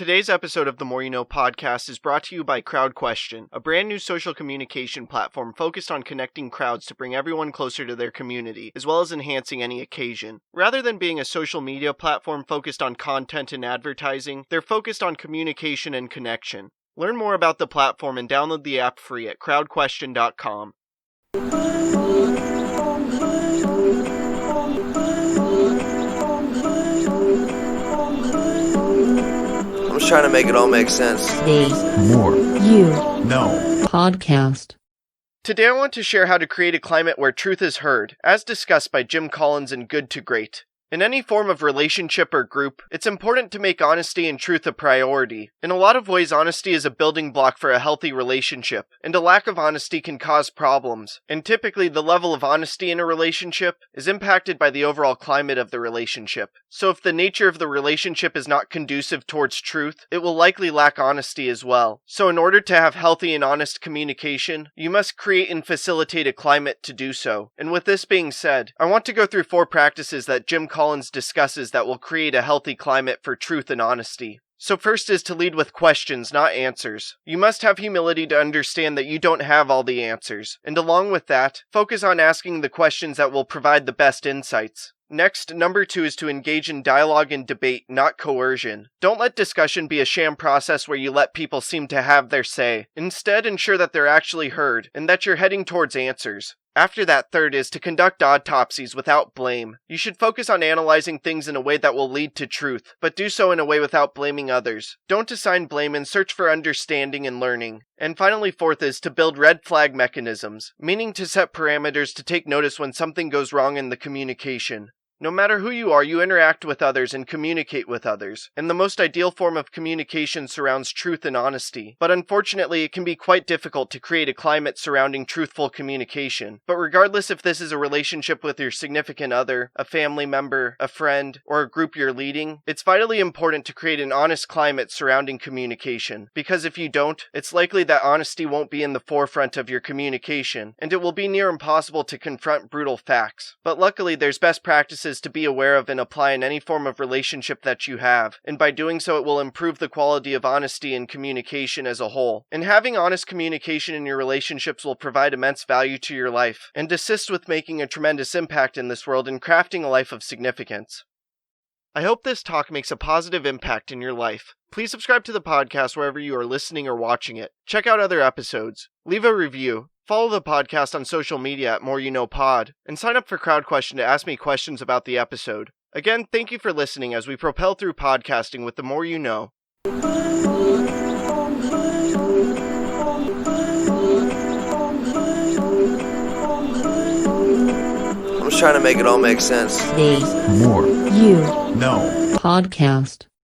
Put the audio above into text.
Today's episode of the More You Know podcast is brought to you by CrowdQuestion, a brand new social communication platform focused on connecting crowds to bring everyone closer to their community, as well as enhancing any occasion. Rather than being a social media platform focused on content and advertising, they're focused on communication and connection. Learn more about the platform and download the app free at crowdquestion.com. I'm just trying to make it all make sense. The More You Know Podcast. Today I want to share how to create a climate where truth is heard, as discussed by Jim Collins in Good to Great. In any form of relationship or group, it's important to make honesty and truth a priority. In a lot of ways, honesty is a building block for a healthy relationship, and a lack of honesty can cause problems. And typically, the level of honesty in a relationship is impacted by the overall climate of the relationship. So if the nature of the relationship is not conducive towards truth, it will likely lack honesty as well. So in order to have healthy and honest communication, you must create and facilitate a climate to do so. And with this being said, I want to go through 4 practices that Jim Collins discusses that will create a healthy climate for truth and honesty. So first is to lead with questions, not answers. You must have humility to understand that you don't have all the answers. And along with that, focus on asking the questions that will provide the best insights. Next, number 2 is to engage in dialogue and debate, not coercion. Don't let discussion be a sham process where you let people seem to have their say. Instead, ensure that they're actually heard, and that you're heading towards answers. After that, third is to conduct autopsies without blame. You should focus on analyzing things in a way that will lead to truth, but do so in a way without blaming others. Don't assign blame and search for understanding and learning. And finally, fourth is to build red flag mechanisms, meaning to set parameters to take notice when something goes wrong in the communication. No matter who you are, you interact with others and communicate with others, and the most ideal form of communication surrounds truth and honesty. But unfortunately, it can be quite difficult to create a climate surrounding truthful communication. But regardless if this is a relationship with your significant other, a family member, a friend, or a group you're leading, it's vitally important to create an honest climate surrounding communication. Because if you don't, it's likely that honesty won't be in the forefront of your communication, and it will be near impossible to confront brutal facts. But luckily, there's best practices to be aware of and apply in any form of relationship that you have, and by doing so it will improve the quality of honesty and communication as a whole. And having honest communication in your relationships will provide immense value to your life, and assist with making a tremendous impact in this world and crafting a life of significance. I hope this talk makes a positive impact in your life. Please subscribe to the podcast wherever you are listening or watching it. Check out other episodes. Leave a review. Follow the podcast on social media at More You Know Pod, and sign up for CrowdQuestion to ask me questions about the episode. Again, thank you for listening as we propel through podcasting with the More You Know. I'm just trying to make it all make sense. The More You Know Podcast.